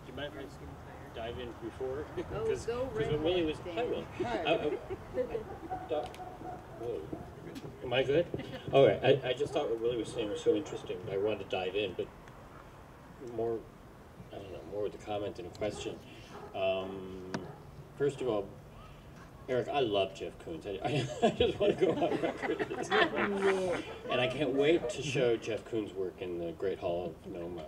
you mind if I dive in before? Because what Willie was, hi Will. Whoa. Am I good? All right. I just thought what Willie was saying was so interesting. I wanted to dive in, but more, I don't know, more with a comment than a question. First of all, Eric, I love Jeff Koons. I just want to go on record. And I can't wait to show Jeff Koons' work in the Great Hall of Noma,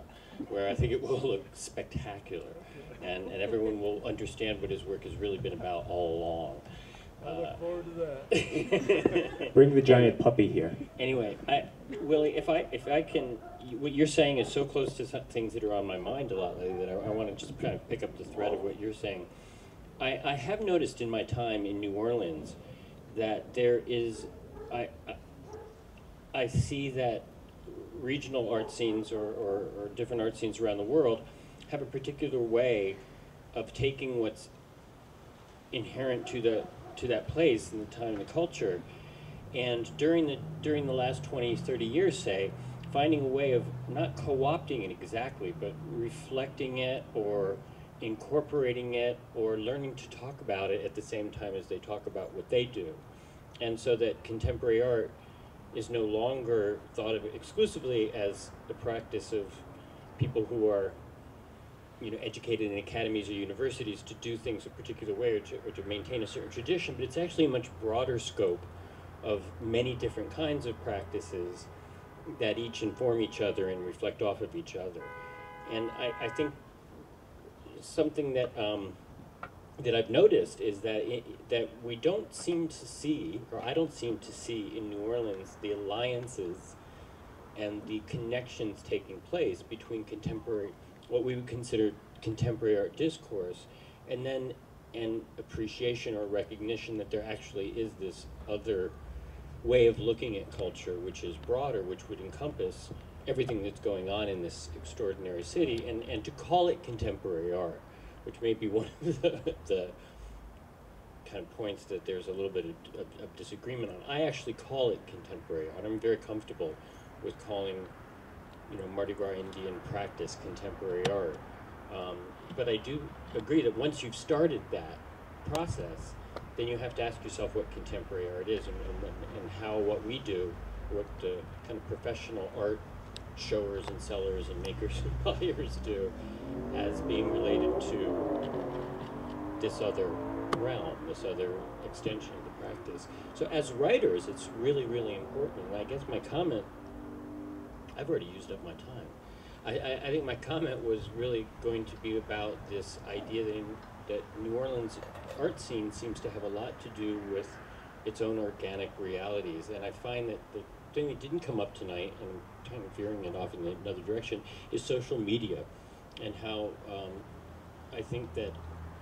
where I think it will look spectacular, and everyone will understand what his work has really been about all along. I look forward to that. Bring the giant puppy here. Anyway, Willie, if I can, what you're saying is so close to things that are on my mind a lot lately that I want to just kind of pick up the thread of what you're saying. I have noticed in my time in New Orleans that there is, I see that regional art scenes or different art scenes around the world have a particular way of taking what's inherent to that place and the time and the culture, and during the last 20, 30 years, say, finding a way of not co-opting it exactly, but reflecting it or incorporating it or learning to talk about it at the same time as they talk about what they do. And so that contemporary art is no longer thought of exclusively as the practice of people who are, you know, educated in academies or universities to do things a particular way or to maintain a certain tradition, but it's actually a much broader scope of many different kinds of practices that each inform each other and reflect off of each other. And I think something that that I've noticed is that that we don't seem to see, or I don't seem to see in New Orleans, the alliances and the connections taking place between contemporary, what we would consider contemporary art discourse, and then an appreciation or recognition that there actually is this other way of looking at culture, which is broader, which would encompass everything that's going on in this extraordinary city, and to call it contemporary art, which may be one of the kind of points that there's a little bit of disagreement on. I actually call it contemporary art. I'm very comfortable with calling, you know, Mardi Gras Indian practice contemporary art. But I do agree that once you've started that process, then you have to ask yourself what contemporary art is and how what we do, what the kind of professional art showers and sellers and makers and buyers do as being related to this other realm, this other extension of the practice. So as writers, it's really, really important. And I guess my comment, I've already used up my time. I think my comment was really going to be about this idea that New Orleans art scene seems to have a lot to do with its own organic realities. And I find that the thing that didn't come up tonight, and I'm kind of veering it off in another direction, is social media, and how I think that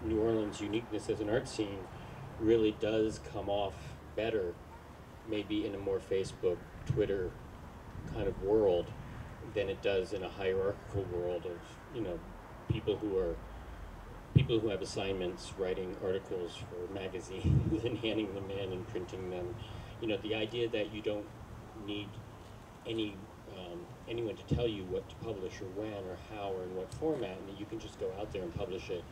New Orleans' uniqueness as an art scene really does come off better, maybe in a more Facebook, Twitter kind of world than it does in a hierarchical world of, you know, people who have assignments, writing articles for magazines and handing them in and printing them. You know, the idea that you don't need anyone to tell you what to publish or when or how or in what format, and that you can just go out there and publish it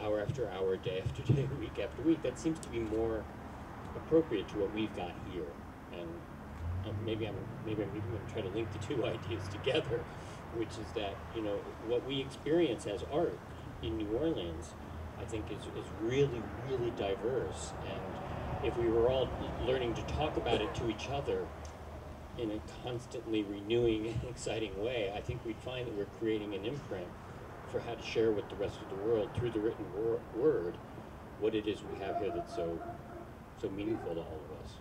hour after hour, day after day, week after week. That seems to be more appropriate to what we've got here. And maybe I'm even going to try to link the two ideas together, which is that, you know, what we experience as art in New Orleans, I think is really, really diverse. And if we were all learning to talk about it to each other in a constantly renewing and exciting way, I think we'd find that we're creating an imprint for how to share with the rest of the world through the written word what it is we have here that's so meaningful to all of us.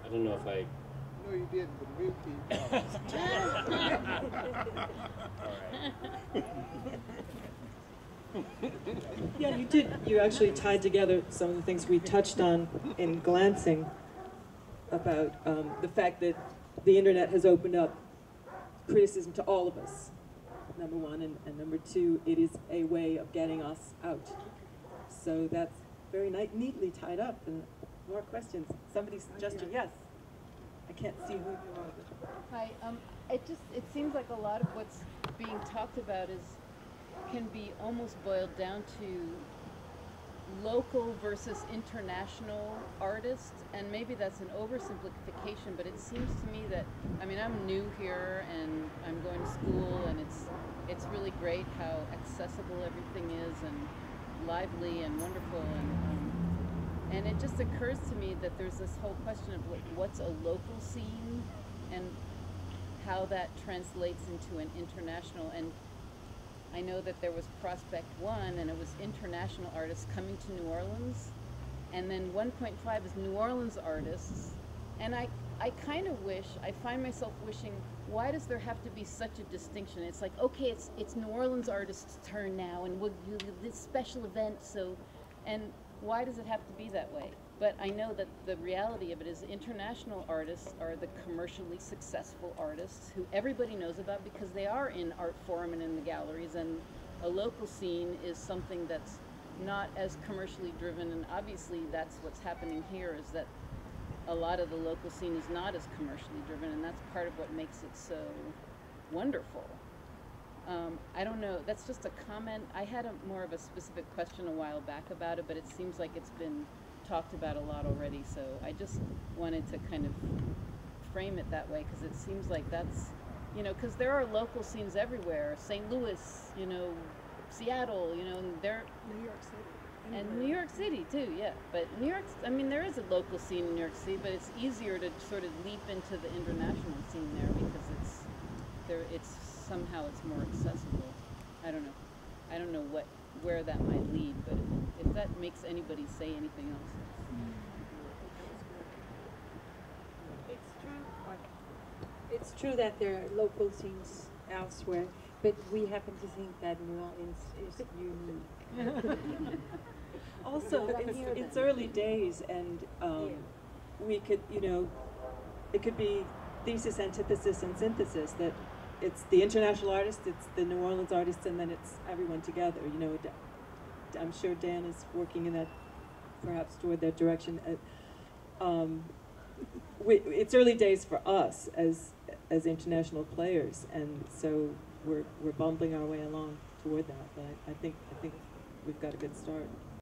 I don't know if I... No, you didn't, but we'll keep Yeah, you did. You actually tied together some of the things we touched on in glancing about the fact that the internet has opened up criticism to all of us, number one, and number two, it is a way of getting us out. So that's very neatly tied up. And more questions? Somebody's suggesting yes. I can't see who you are. Hi. It seems like a lot of what's being talked about is can be almost boiled down to local versus international artists, and maybe that's an oversimplification, but it seems to me that, I mean, I'm new here and I'm going to school, and it's really great how accessible everything is and lively and wonderful, and it just occurs to me that there's this whole question of what's a local scene and how that translates into an international. And I know that there was Prospect 1, and it was international artists coming to New Orleans, and then 1.5 is New Orleans artists, and I kind of wish, I find myself wishing, why does there have to be such a distinction? It's like, okay, it's New Orleans artists' turn now, and we'll do this special event, so, and why does it have to be that way? But I know that the reality of it is international artists are the commercially successful artists who everybody knows about because they are in art forum and in the galleries, and a local scene is something that's not as commercially driven, and obviously that's what's happening here, is that a lot of the local scene is not as commercially driven, and that's part of what makes it so wonderful. I don't know, that's just a comment. I had more of a specific question a while back about it, but it seems like it's been talked about a lot already, so I just wanted to kind of frame it that way, because it seems like that's, you know, because there are local scenes everywhere, St. Louis, you know, Seattle, you know, and they're New York City. and New York City too, yeah. But New York, I mean, there is a local scene in New York City, but it's easier to sort of leap into the international scene there because it's somehow it's more accessible. I don't know where that might lead, but if that makes anybody say anything else. It's true that there are local scenes elsewhere, but we happen to think that New Orleans is unique. Also, it's early days, and we could, you know, it could be thesis, antithesis, and synthesis, that it's the international artist, it's the New Orleans artist, and then it's everyone together. You know, I'm sure Dan is working in that, perhaps toward that direction. It's early days for us as international players, and so we're bumbling our way along toward that. But I think we've got a good start.